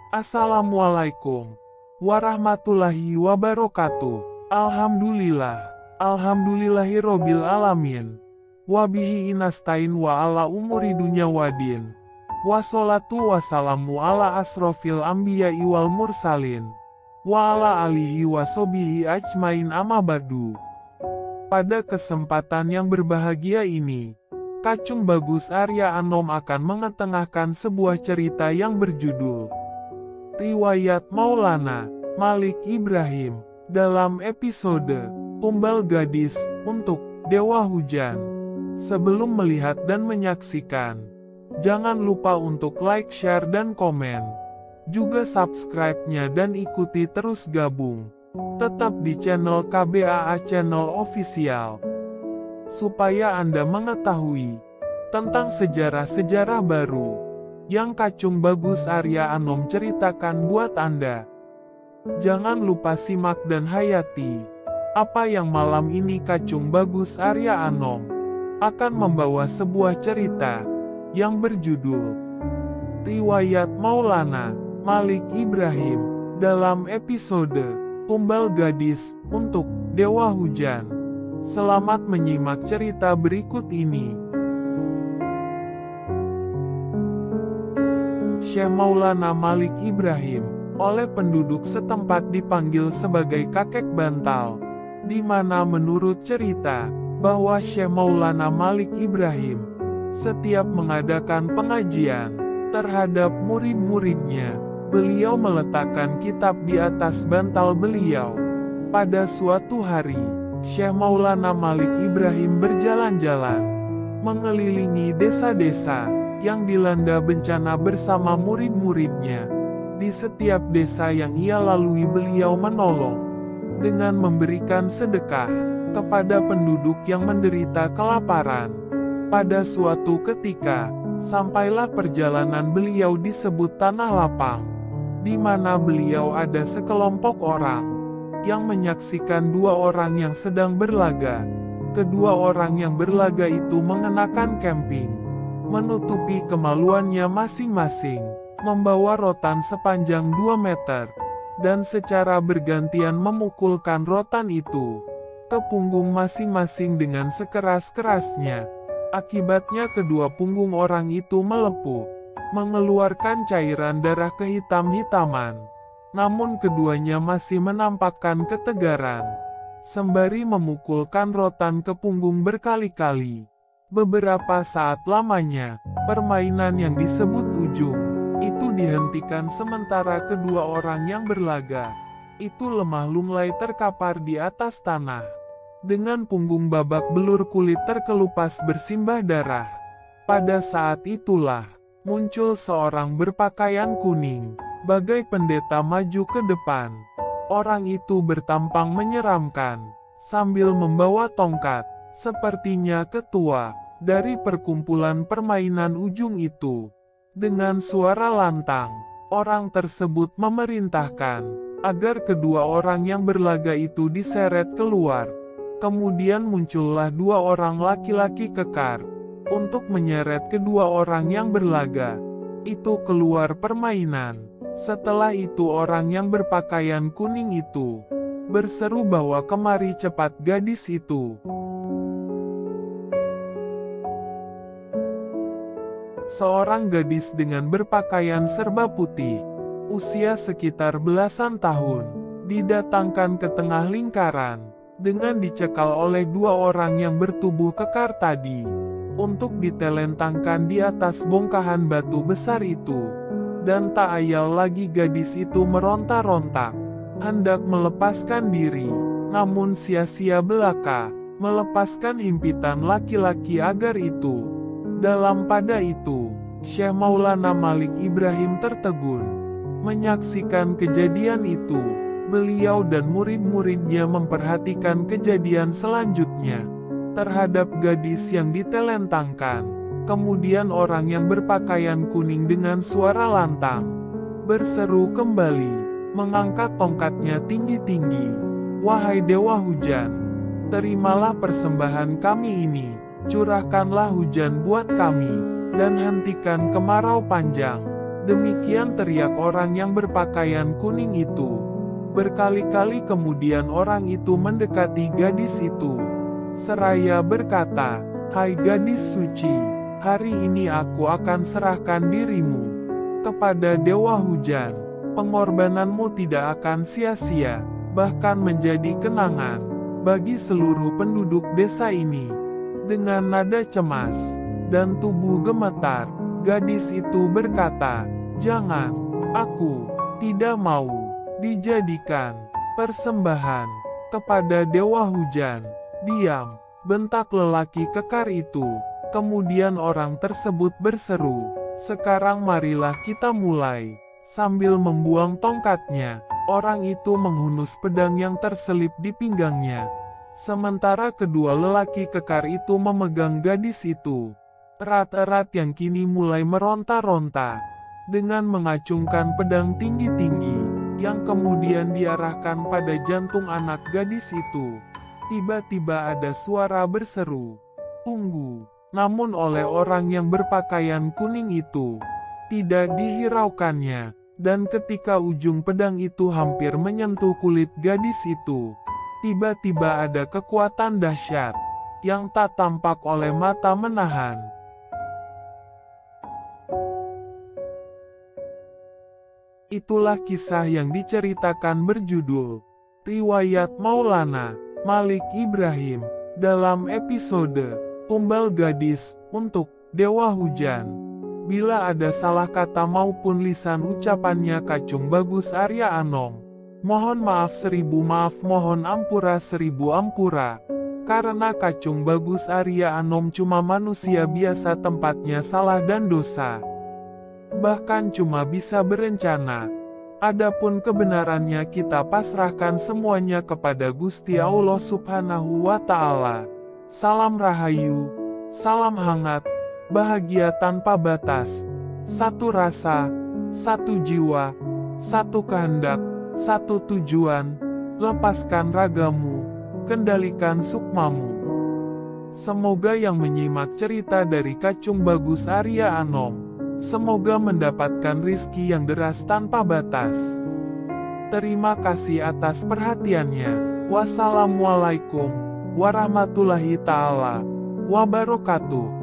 Assalamualaikum warahmatullahi wabarakatuh. Alhamdulillah. Alhamdulillahirobbil alamin. Wabihi inastain wa ala umuri dunya wadin. Wassalatu wassalamu ala asrofil anbiya'i wal mursalin. Wa ala alihi wa sobihi ajmain amma ba'du. Pada kesempatan yang berbahagia ini, Kacung Bagus Arya Anom akan mengetengahkan sebuah cerita yang berjudul Riwayat Maulana Malik Ibrahim dalam episode Tumbal Gadis untuk Dewa Hujan. Sebelum melihat dan menyaksikan, jangan lupa untuk like, share, dan komen. Juga subscribe-nya dan ikuti terus gabung. Tetap di channel KBAA Channel Official. Supaya Anda mengetahui tentang sejarah-sejarah baru yang Kacung Bagus Arya Anom ceritakan buat Anda. Jangan lupa simak dan hayati apa yang malam ini Kacung Bagus Arya Anom akan membawa sebuah cerita yang berjudul Riwayat Maulana Malik Ibrahim dalam episode Tumbal Gadis untuk Dewa Hujan. Selamat menyimak cerita berikut ini. Syekh Maulana Malik Ibrahim oleh penduduk setempat dipanggil sebagai kakek bantal, di mana menurut cerita bahwa Syekh Maulana Malik Ibrahim setiap mengadakan pengajian terhadap murid-muridnya, beliau meletakkan kitab di atas bantal beliau. Pada suatu hari, Syekh Maulana Malik Ibrahim berjalan-jalan mengelilingi desa-desa yang dilanda bencana bersama murid-muridnya. Di setiap desa yang ia lalui beliau menolong dengan memberikan sedekah kepada penduduk yang menderita kelaparan. Pada suatu ketika, sampailah perjalanan beliau disebut Tanah Lapang, di mana beliau ada sekelompok orang yang menyaksikan dua orang yang sedang berlaga. Kedua orang yang berlaga itu mengenakan kemping, menutupi kemaluannya masing-masing, membawa rotan sepanjang 2 meter, dan secara bergantian memukulkan rotan itu ke punggung masing-masing dengan sekeras-kerasnya. Akibatnya kedua punggung orang itu melepuh, mengeluarkan cairan darah kehitam-hitaman. Namun keduanya masih menampakkan ketegaran, sembari memukulkan rotan ke punggung berkali-kali. Beberapa saat lamanya, permainan yang disebut ujung itu dihentikan sementara kedua orang yang berlaga itu lemah lunglai terkapar di atas tanah. Dengan punggung babak belur, kulit terkelupas bersimbah darah. Pada saat itulah, muncul seorang berpakaian kuning, bagai pendeta maju ke depan. Orang itu bertampang menyeramkan, sambil membawa tongkat. Sepertinya ketua dari perkumpulan permainan ujung itu. Dengan suara lantang, orang tersebut memerintahkan agar kedua orang yang berlaga itu diseret keluar. Kemudian muncullah dua orang laki-laki kekar untuk menyeret kedua orang yang berlaga itu keluar permainan. Setelah itu orang yang berpakaian kuning itu berseru bahwa kemari cepat gadis itu. Seorang gadis dengan berpakaian serba putih, usia sekitar belasan tahun, didatangkan ke tengah lingkaran, dengan dicekal oleh dua orang yang bertubuh kekar tadi, untuk ditelentangkan di atas bongkahan batu besar itu. Dan tak ayal lagi gadis itu meronta-ronta, hendak melepaskan diri, namun sia-sia belaka, melepaskan himpitan laki-laki agar itu. Dalam pada itu, Syekh Maulana Malik Ibrahim tertegun. Menyaksikan kejadian itu, beliau dan murid-muridnya memperhatikan kejadian selanjutnya terhadap gadis yang ditelentangkan. Kemudian orang yang berpakaian kuning dengan suara lantang berseru kembali, mengangkat tongkatnya tinggi-tinggi. Wahai Dewa Hujan, terimalah persembahan kami ini. Curahkanlah hujan buat kami, dan hentikan kemarau panjang. Demikian teriak orang yang berpakaian kuning itu. Berkali-kali kemudian orang itu mendekati gadis itu. Seraya berkata, "Hai gadis suci, hari ini aku akan serahkan dirimu kepada Dewa Hujan. Pengorbananmu tidak akan sia-sia, bahkan menjadi kenangan bagi seluruh penduduk desa ini." Dengan nada cemas dan tubuh gemetar, gadis itu berkata, "Jangan, aku tidak mau dijadikan persembahan kepada Dewa Hujan." "Diam!" bentak lelaki kekar itu. Kemudian orang tersebut berseru, "Sekarang marilah kita mulai." Sambil membuang tongkatnya, orang itu menghunus pedang yang terselip di pinggangnya. Sementara kedua lelaki kekar itu memegang gadis itu. Erat-erat yang kini mulai meronta-ronta. Dengan mengacungkan pedang tinggi-tinggi, yang kemudian diarahkan pada jantung anak gadis itu. Tiba-tiba ada suara berseru, "Tunggu!" Namun oleh orang yang berpakaian kuning itu, tidak dihiraukannya. Dan ketika ujung pedang itu hampir menyentuh kulit gadis itu, tiba-tiba ada kekuatan dahsyat, yang tak tampak oleh mata menahan. Itulah kisah yang diceritakan berjudul Riwayat Maulana Malik Ibrahim dalam episode Tumbal Gadis untuk Dewa Hujan. Bila ada salah kata maupun lisan ucapannya Kacung Bagus Arya Anom, mohon maaf 1000 maaf, mohon ampura 1000 ampura. Karena Kacung Bagus Arya Anom cuma manusia biasa, tempatnya salah dan dosa bahkan cuma bisa berencana. Adapun kebenarannya kita pasrahkan semuanya kepada Gusti Allah Subhanahu wa Ta'ala. Salam rahayu, salam hangat, bahagia tanpa batas, satu rasa, satu jiwa, satu kehendak, satu tujuan. Lepaskan ragamu, kendalikan sukmamu. Semoga yang menyimak cerita dari Kacung Bagus Arya Anom, semoga mendapatkan rizki yang deras tanpa batas. Terima kasih atas perhatiannya. Wassalamualaikum warahmatullahi taala wabarakatuh.